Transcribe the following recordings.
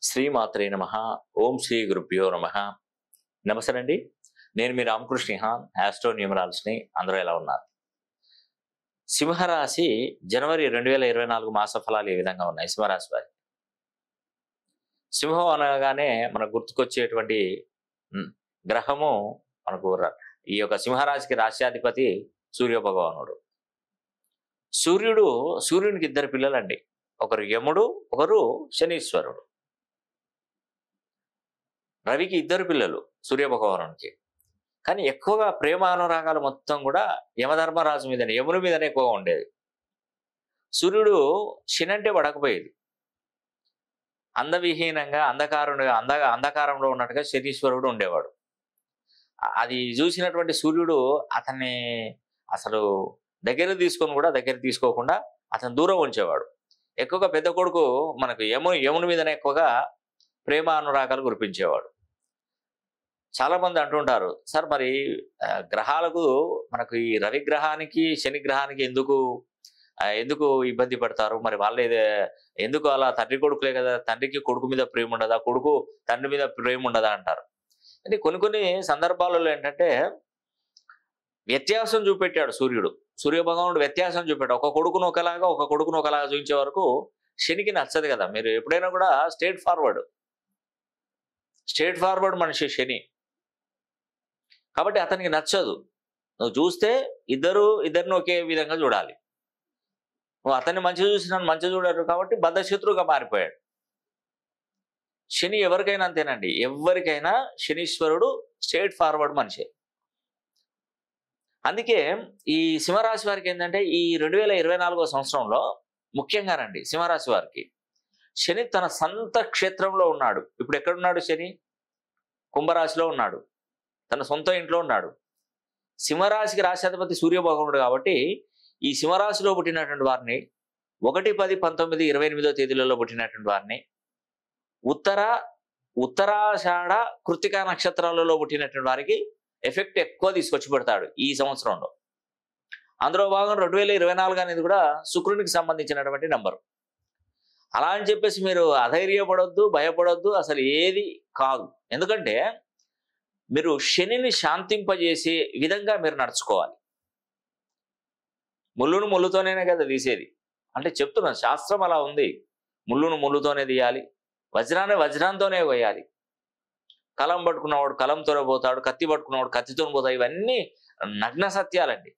శ్రీమాత్రే నమః. ఓం శ్రీ గురుభ్యో నమః. నమస్తే అండి. నేను మీ రామకృష్ణ నిహాన్, ఆస్ట్రో న్యూమరాలజిస్ట్ని. అందరూ ఎలా ఉన్నారు? సింహరాశి జనవరి 2024 మాస ఫలాలు ఏ విధంగా ఉన్నాయి? సింహరాశి వారి సింహం అనగానే మనకు గుర్తుకొచ్చేటువంటి గ్రహము మనకు ఈ యొక్క సింహరాశికి రాశ్యాధిపతి సూర్య భగవానుడు. సూర్యునికి ఇద్దరు పిల్లలండి. ఒకరు యముడు, ఒకరు శనీశ్వరుడు. రవికి ఇద్దరు పిల్లలు సూర్య భగవానునికి. కానీ ఎక్కువగా ప్రేమ అనురాగాలు మొత్తం కూడా యమధర్మరాజు మీదనే, యముని మీదనే ఎక్కువగా ఉండేది. సూర్యుడు శని అంటే పడకపోయేది. అందవిహీనంగా అంధకారంలో ఉన్నట్టుగా శనీశ్వరుడు ఉండేవాడు. అది చూసినటువంటి సూర్యుడు అతన్ని అసలు దగ్గర తీసుకోకుండా అతను దూరం ఉంచేవాడు. ఎక్కువగా పెద్ద కొడుకు మనకు యముని మీదనే ఎక్కువగా ప్రేమ అనురాగాలు కురిపించేవాడు. చాలా మంది అంటుంటారు, సార్ మరి గ్రహాలకు మనకు ఈ రవి గ్రహానికి శని గ్రహానికి ఎందుకు ఇబ్బంది పడతారు? మరి వాళ్ళే ఎందుకు అలా? తండ్రి కొడుకులే కదా, తండ్రికి కొడుకు మీద ప్రేమ ఉండదా, కొడుకు తండ్రి మీద ప్రేమ ఉండదా అంటారు. అంటే కొన్ని సందర్భాలలో ఏంటంటే వ్యత్యాసం చూపెట్టాడు సూర్య భగవానుడు వ్యత్యాసం చూపెట్టాడు. ఒక కొడుకును ఒకలాగా చూపించే వరకు శనికి నచ్చదు కదా. మీరు ఎప్పుడైనా కూడా స్ట్రేట్ ఫార్వర్డ్ మనిషి శని, కాబట్టి అతనికి నచ్చదు. నువ్వు చూస్తే ఇద్దరిని ఒకే విధంగా చూడాలి. నువ్వు అతన్ని మంచిగా చూసి నన్ను మంచిగా చూడరు కాబట్టి బద్ధశత్రువుగా మారిపోయాడు. శని ఎవరికైనా అంతేనండి. ఎవరికైనా శనీశ్వరుడు స్ట్రేట్ ఫార్వర్డ్ మనిషి. అందుకే ఈ సింహరాశి వారికి ఏంటంటే ఈ 2024 సంవత్సరంలో ముఖ్యంగానండి సింహరాశి వారికి శని తన సొంత క్షేత్రంలో ఉన్నాడు. ఇప్పుడు ఎక్కడున్నాడు శని? కుంభరాశిలో ఉన్నాడు, తన సొంత ఇంట్లో ఉన్నాడు. సింహరాశికి రాశ్యాధిపతి సూర్య భగవానుడు కాబట్టి ఈ సింహరాశిలో పుట్టినటువంటి వారిని 1, 10, 19, 28 తేదీలలో పుట్టినటువంటి వారిని ఉత్తరాషాఢ కృత్తికా నక్షత్రాలలో పుట్టినటువంటి వారికి ఎఫెక్ట్ ఎక్కువ తీసుకొచ్చి పెడతాడు ఈ సంవత్సరంలో. అందులో భాగం 2024 అనేది కూడా శుక్రునికి సంబంధించినటువంటి నంబరు. అలా అని చెప్పేసి మీరు అధైర్యపడొద్దు, భయపడొద్దు, అసలు ఏది కాదు. ఎందుకంటే మీరు శనిని శాంతింపజేసే విధంగా మీరు నడుచుకోవాలి. ముళ్ళును ముళ్ళుతోనే కదా తీసేది. అంటే చెప్తున్నాను, శాస్త్రం అలా ఉంది. ముళ్ళును ముళ్ళుతోనే తీయాలి, వజ్రాన్ని వజ్రంతోనే వేయాలి. కలం పట్టుకున్నవాడు కలంతోనే పోతాడు, కత్తి పట్టుకున్నవాడు కత్తితో పోతాడు. ఇవన్నీ నగ్న సత్యాలండి.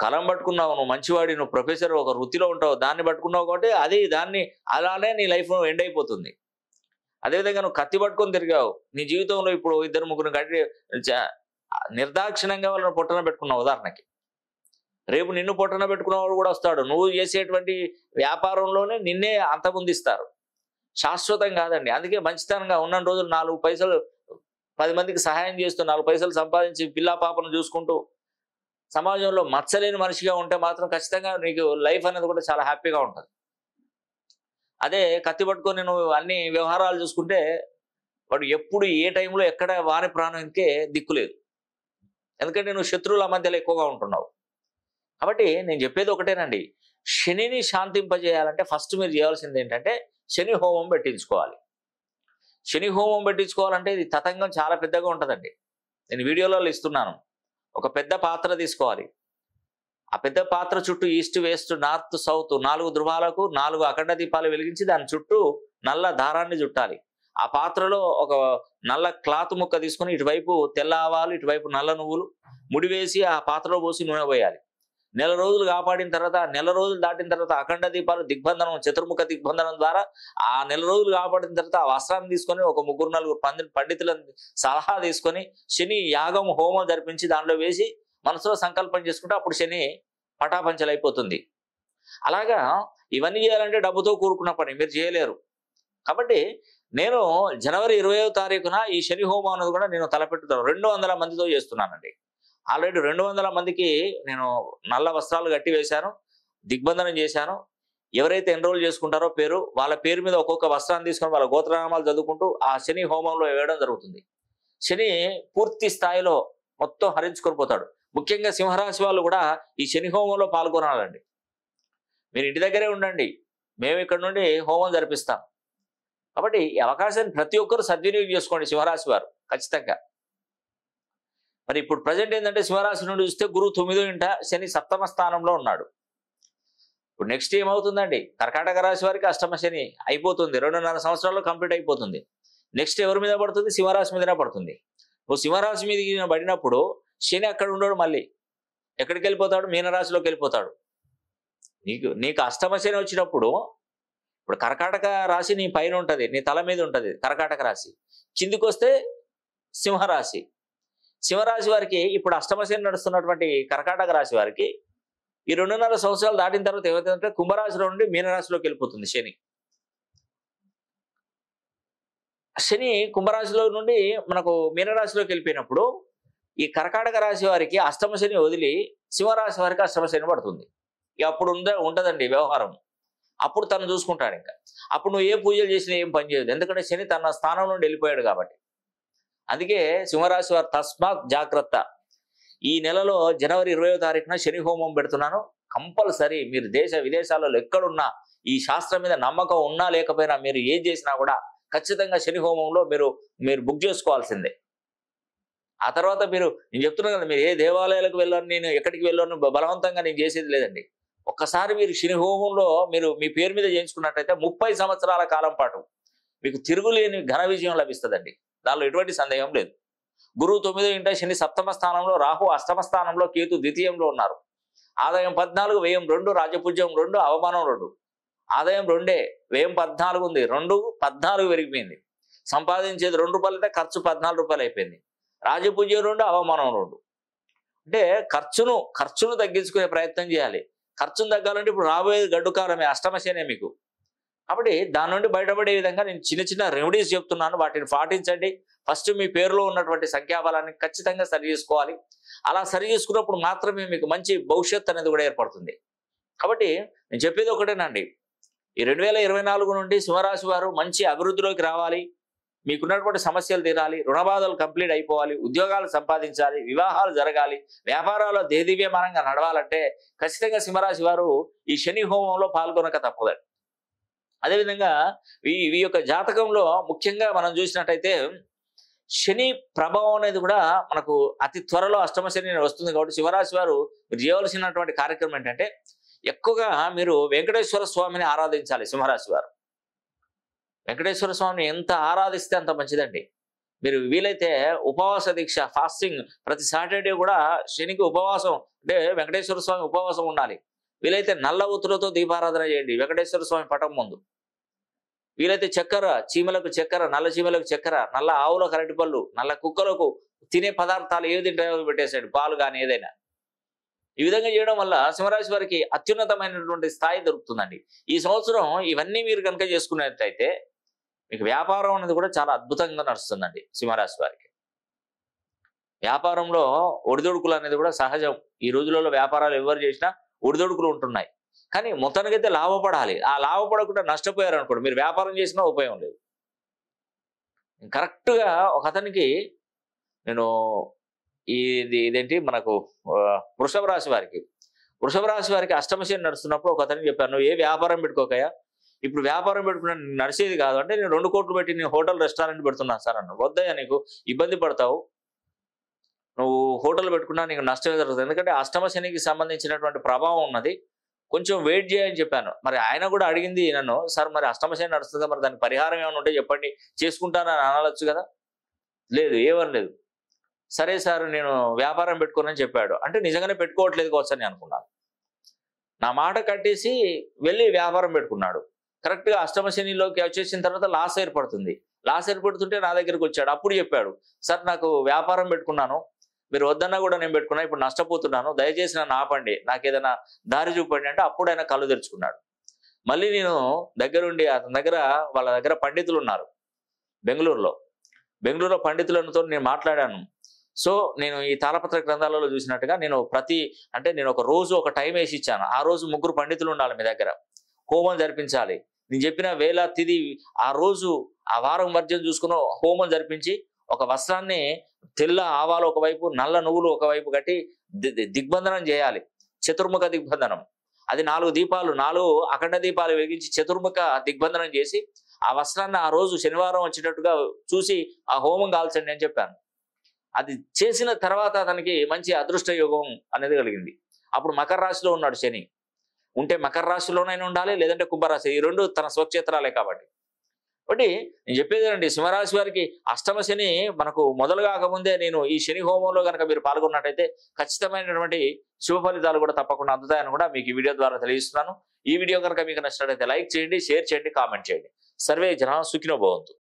కలం పట్టుకున్నావు, నువ్వు మంచివాడి, నువ్వు ప్రొఫెసర్, ఒక వృత్తిలో ఉంటావు, దాన్ని పట్టుకున్నావు కాబట్టి దాన్ని అలానే నీ లైఫ్ ఎండ్ అయిపోతుంది. అదేవిధంగా నువ్వు కత్తి పట్టుకొని తిరిగావు, నీ జీవితంలో ఇప్పుడు 2, 3 గంటలు నిర్దాక్షిణ్యంగా వాళ్ళని పొట్టన పెట్టుకున్నావు. ఉదాహరణకి రేపు నిన్ను పొట్టన పెట్టుకున్నవాడు కూడా వస్తాడు. నువ్వు చేసేటువంటి వ్యాపారంలోనే నిన్నే అంతమొందిస్తారు. శాశ్వతం కాదండి. అందుకే మంచితనంగా ఉన్న రోజులు 4 పైసలు 10 మందికి సహాయం చేస్తూ 4 పైసలు సంపాదించి పిల్లా పాపను చూసుకుంటూ సమాజంలో మచ్చలేని మనిషిగా ఉంటే మాత్రం ఖచ్చితంగా నీకు లైఫ్ అనేది కూడా చాలా హ్యాపీగా ఉంటుంది. అదే కత్తి పట్టుకొని నువ్వు అన్ని వ్యవహారాలు చూసుకుంటే వాడు ఎప్పుడు ఏ టైంలో ఎక్కడ వారి ప్రాణంకే దిక్కులేదు. ఎందుకంటే నువ్వు శత్రువుల మధ్యలో ఎక్కువగా ఉంటున్నావు. కాబట్టి నేను చెప్పేది ఒకటేనండి, శనిని శాంతింపజేయాలంటే ఫస్ట్ మీరు చేయాల్సింది ఏంటంటే శని హోమం పెట్టించుకోవాలి. శని హోమం పెట్టించుకోవాలంటే ఇది తతంగం చాలా పెద్దగా ఉంటుందండి. నేను వీడియోలలో ఇస్తున్నాను. ఒక పెద్ద పాత్ర తీసుకోవాలి. ఆ పెద్ద పాత్ర చుట్టూ ఈస్ట్, వెస్ట్, నార్త్, సౌత్ 4 ధృవాలకు 4 అఖండ దీపాలు వెలిగించి దాని చుట్టూ నల్ల దారాన్ని చుట్టాలి. ఆ పాత్రలో ఒక నల్ల క్లాత్ ముక్క తీసుకొని ఇటువైపు తెల్ల ఆవాలు, ఇటువైపు నల్ల నువ్వులు ముడివేసి ఆ పాత్రలో పోసి నూనె పోయాలి. నెల రోజులు కాపాడిన తర్వాత, నెల రోజులు దాటిన తర్వాత అఖండ దీపాలు దిగ్బంధనం, చతుర్ముఖ దిగ్బంధనం ద్వారా ఆ నెల రోజులు కాపాడిన తర్వాత ఆ వస్త్రాన్ని తీసుకొని ఒక 3, 4 పండితులను సలహా తీసుకొని శని యాగం హోమం జరిపించి దాంట్లో వేసి మనసులో సంకల్పం చేసుకుంటే అప్పుడు శని పటాపంచలైపోతుంది. అలాగా ఇవన్నీ చేయాలంటే డబ్బుతో కూరుకున్న పని, మీరు చేయలేరు. కాబట్టి నేను జనవరి 20వ తారీఖున ఈ శని హోమం అనేది కూడా నేను తలపెట్టుతాను. 200 మందితో చేస్తున్నానండి. ఆల్రెడీ 200 మందికి నేను నల్ల వస్త్రాలు కట్టి వేశాను, దిగ్బంధనం చేశాను. ఎవరైతే ఎన్రోల్ చేసుకుంటారో వాళ్ళ పేరు మీద ఒక్కొక్క వస్త్రాన్ని తీసుకొని వాళ్ళ గోత్రనామాలు చదువుకుంటూ ఆ శని హోమంలో వేయడం జరుగుతుంది. శని పూర్తి స్థాయిలో మొత్తం హరించుకొని పోతాడు. ముఖ్యంగా సింహరాశి వాళ్ళు కూడా ఈ శని హోమంలో పాల్గొనాలండి. మీరు ఇంటి దగ్గరే ఉండండి, మేము ఇక్కడ నుండి హోమం జరిపిస్తాం. కాబట్టి ఈ అవకాశాన్ని ప్రతి ఒక్కరు సద్వినియోగం చేసుకోండి సింహరాశి వారు ఖచ్చితంగా. మరి ఇప్పుడు ప్రజెంట్ ఏంటంటే సింహరాశి నుండి చూస్తే గురువు 9వ ఇంట, శని 7వ స్థానంలో ఉన్నాడు. ఇప్పుడు నెక్స్ట్ ఏమవుతుందండి? కర్కాటక రాశి వారికి అష్టమ శని అయిపోతుంది, 2.5 సంవత్సరాల్లో కంప్లీట్ అయిపోతుంది. నెక్స్ట్ ఎవరి మీద పడుతుంది? సింహరాశి మీదనే పడుతుంది. నువ్వు సింహరాశి మీద పడినప్పుడు శని అక్కడ ఉండడు, మళ్ళీ ఎక్కడికి వెళ్ళిపోతాడు? మీనరాశిలోకి వెళ్ళిపోతాడు. నీకు అష్టమ శని వచ్చినప్పుడు, ఇప్పుడు కర్కాటక రాశి నీ పైన ఉంటుంది, నీ తల మీద ఉంటుంది కర్కాటక రాశి, కిందికి వస్తే సింహరాశి. సింహరాశి వారికి ఇప్పుడు అష్టమ శని నడుస్తున్నటువంటి కర్కాటక రాశి వారికి ఈ 2.5 సంవత్సరాలు దాటిన తర్వాత ఏమవుతుందంటే కుంభరాశిలో నుండి మీనరాశిలోకి వెళ్ళిపోతుంది శని. శని కుంభరాశిలో నుండి మనకు మీనరాశిలోకి వెళ్ళిపోయినప్పుడు ఈ కర్కాటక రాశి వారికి అష్టమ శని వదిలి సింహరాశి వారికి అష్టమ శని పడుతుంది. ఇక అప్పుడు ఉంటుందండి వ్యవహారం. అప్పుడు తను చూసుకుంటాడు. ఇంకా అప్పుడు నువ్వు ఏ పూజలు చేసినా ఏం పని చేయదు, ఎందుకంటే శని తన స్థానం నుండి వెళ్ళిపోయాడు కాబట్టి. అందుకే సింహరాశి వారు తస్మాత్ జాగ్రత్త. ఈ నెలలో జనవరి 20వ తారీఖున శని హోమం పెడుతున్నాను. కంపల్సరీ మీరు దేశ విదేశాలలో ఎక్కడున్నా, ఈ శాస్త్రం మీద నమ్మకం ఉన్నా లేకపోయినా, మీరు ఏం చేసినా కూడా ఖచ్చితంగా శని హోమంలో మీరు బుక్ చేసుకోవాల్సిందే. ఆ తర్వాత నేను చెప్తున్నాను కదా, మీరు ఏ దేవాలయాలకు వెళ్ళాను, నేను ఎక్కడికి వెళ్ళాను బలవంతంగా నేను చేసేది లేదండి. ఒక్కసారి మీరు శని హోమంలో మీ పేరు మీద చేయించుకున్నట్టయితే 30 సంవత్సరాల కాలం పాటు మీకు తిరుగులేని ఘన విజయం లభిస్తుందండి. దానిలో ఎటువంటి సందేహం లేదు. గురువు 9వ ఇంట, శని 7వ స్థానంలో, రాహు అష్టమ స్థానంలో, కేతు ద్వితీయంలో ఉన్నారు. ఆదాయం 14, వ్యయం 2, రాజపూజ్యం 2, అవమానం 2. ఆదాయం 2, వ్యయం 14 ఉంది, 2 14 పెరిగిపోయింది. సంపాదించేది ₹2 అయితే ఖర్చు ₹14 అయిపోయింది. రాజపూజ్యం 2, అవమానం 2. అంటే ఖర్చును తగ్గించుకునే ప్రయత్నం చేయాలి. ఖర్చును తగ్గాలంటే ఇప్పుడు రాబోయే గడ్డు కాలమే, అష్టమ శనే మీకు. కాబట్టి దాని నుండి బయటపడే విధంగా నేను చిన్న చిన్న రెమెడీస్ చెప్తున్నాను, వాటిని పాటించండి. ఫస్ట్ మీ పేరులో ఉన్నటువంటి సంఖ్యాబలాన్ని ఖచ్చితంగా సరి చేసుకోవాలి. అలా సరి చేసుకున్నప్పుడు మాత్రమే మీకు మంచి భవిష్యత్తు అనేది కూడా ఏర్పడుతుంది. కాబట్టి నేను చెప్పేది ఒకటేనండి, ఈ 2024 నుండి సింహరాశి వారు మంచి అభివృద్ధిలోకి రావాలి. మీకున్నటువంటి సమస్యలు తీరాలి, రుణబాధలు కంప్లీట్ అయిపోవాలి, ఉద్యోగాలు సంపాదించాలి, వివాహాలు జరగాలి, వ్యాపారాల్లో దేదీవ్యమానంగా నడవాలంటే ఖచ్చితంగా సింహరాశి వారు ఈ శని హోమంలో పాల్గొనక తప్పదండి. అదేవిధంగా ఈ యొక్క జాతకంలో ముఖ్యంగా మనం చూసినట్టయితే శని ప్రభావం అనేది కూడా మనకు అతి త్వరలో అష్టమ శని వస్తుంది. కాబట్టి సింహరాశి వారు మీరు చేయవలసినటువంటి కార్యక్రమం ఏంటంటే, ఎక్కువగా మీరు వెంకటేశ్వర స్వామిని ఆరాధించాలి. సింహరాశి వారు వెంకటేశ్వర స్వామిని ఎంత ఆరాధిస్తే అంత మంచిదండి. మీరు వీలైతే ఉపవాస దీక్ష, ఫాస్టింగ్, ప్రతి సాటర్డే కూడా శనికి ఉపవాసం, అంటే వెంకటేశ్వర స్వామి ఉపవాసం ఉండాలి. వీలైతే నల్ల ఒత్తులతో దీపారాధన చేయండి వెంకటేశ్వర స్వామి పటం ముందు. వీలైతే చక్కెర, చీమలకు చక్కెర, నల్ల చీమలకు చక్కెర, నల్ల ఆవులకు అరటిపళ్ళు, నల్ల కుక్కలకు తినే పదార్థాలు ఏది తింటాయో పెట్టేసాడు, పాలు కానీ ఏదైనా. ఈ విధంగా చేయడం వల్ల సింహరాశి వారికి అత్యున్నతమైనటువంటి స్థాయి దొరుకుతుందండి. ఈ సంవత్సరం ఇవన్నీ మీరు కనుక చేసుకున్నట్టయితే మీకు వ్యాపారం అనేది కూడా చాలా అద్భుతంగా నడుస్తుందండి. సింహరాశి వారికి వ్యాపారంలో ఒడిదొడుకులు అనేది కూడా సహజం. ఈ రోజులలో వ్యాపారాలు ఎవరు చేసినా ఒడిదొడుకులు ఉంటున్నాయి. కానీ మొత్తానికైతే లాభపడాలి. ఆ లాభపడకుండా నష్టపోయారు అనుకోండి, మీరు వ్యాపారం చేసినా ఉపయోగం లేదు. కరెక్ట్గా ఒక అతనికి నేను ఇదేంటి మనకు వృషభ రాశి వారికి అష్టమ శని నడుస్తున్నప్పుడు ఒక అతనికి చెప్పాను, నువ్వు ఏ వ్యాపారం పెట్టుకోకయా, ఇప్పుడు వ్యాపారం పెట్టుకున్నా నడిచేది కాదు అంటే, నేను 2 కోట్లు పెట్టి నేను హోటల్ రెస్టారెంట్ పెడుతున్నాను సార్ అన్నాడు. వద్దయ్యా, నీకు ఇబ్బంది పడతావు, నువ్వు హోటల్ పెట్టుకున్నా నీకు నష్టమే జరుగుతుంది, ఎందుకంటే అష్టమ శనికి సంబంధించినటువంటి ప్రభావం ఉన్నది, కొంచెం వెయిట్ చేయని చెప్పాను. మరి ఆయన కూడా అడిగింది నన్ను, సార్ మరి అష్టమ శని నడుస్తుంది, మరి దానికి పరిహారం ఏమైనా ఉంటే చెప్పండి, చేసుకుంటానని అనవచ్చు కదా. లేదు, ఏమనలేదు. సరే సార్ నేను వ్యాపారం పెట్టుకోనని చెప్పాడు. అంటే నిజంగానే పెట్టుకోవట్లేదు కావచ్చు అని అనుకున్నాను. నా మాట కట్టేసి వెళ్ళి వ్యాపారం పెట్టుకున్నాడు. కరెక్ట్గా అష్టమ శనిలోకి వచ్చేసిన తర్వాత లాస్ ఏర్పడుతుంది. లాస్ ఏర్పడుతుంటే నా దగ్గరికి వచ్చాడు. అప్పుడు చెప్పాడు, సార్ నాకు వ్యాపారం పెట్టుకున్నాను, మీరు వద్దన్నా కూడా నేను పెట్టుకున్నా, ఇప్పుడు నష్టపోతున్నాను, దయచేసి నన్ను ఆపండి, నాకు ఏదైనా దారి చూపండి అంటే అప్పుడు ఆయన కళ్ళు తెరుచుకున్నాడు. మళ్ళీ నేను దగ్గరుండి అతని దగ్గర, వాళ్ళ దగ్గర పండితులు ఉన్నారు బెంగళూరులో పండితులతో నేను మాట్లాడాను. సో నేను ఈ తాళపత్ర గ్రంథాలలో చూసినట్టుగా నేను నేను ఒక రోజు ఒక టైం వేసి ఇచ్చాను. ఆ రోజు 3 పండితులు ఉండాలి మీ దగ్గర, హోమం జరిపించాలి. నేను చెప్పిన వేళ తిది ఆ రోజు ఆ వారం వర్జం చూసుకుని హోమం జరిపించి, ఒక వస్త్రాన్ని తెల్ల ఆవాలు ఒకవైపు, నల్ల నువ్వులు ఒకవైపు కట్టి దిగ్బంధనం చేయాలి. చతుర్ముఖ దిగ్బంధనం. అది 4 దీపాలు, 4 అఖండ దీపాలు వెలిగించి చతుర్ముఖ దిగ్బంధనం చేసి ఆ వస్త్రాన్ని ఆ రోజు శనివారం వచ్చేటట్టుగా చూసి ఆ హోమం కాల్చండి అని చెప్పాను. అది చేసిన తర్వాత అతనికి మంచి అదృష్ట యోగం అనేది కలిగింది. అప్పుడు మకర రాశిలో ఉన్నాడు శని. ఉంటే మకర రాశిలోనైనా ఉండాలి, లేదంటే కుంభరాశి, ఈ రెండు తన స్వక్షేత్రాలే కాబట్టి. కాబట్టి నేను చెప్పేదేనండి, సింహరాశి వారికి అష్టమ శని మనకు మొదలు కాకముందే నేను ఈ శని హోమంలో కనుక మీరు పాల్గొన్నట్టయితే ఖచ్చితమైనటువంటి శుభ ఫలితాలు కూడా తప్పకుండా అందుతాయని కూడా మీకు ఈ వీడియో ద్వారా తెలియజేస్తున్నాను. ఈ వీడియో కనుక మీకు నచ్చినట్లయితే లైక్ చేయండి, షేర్ చేయండి, కామెంట్ చేయండి. సర్వే జన సుఖినో భవంతు.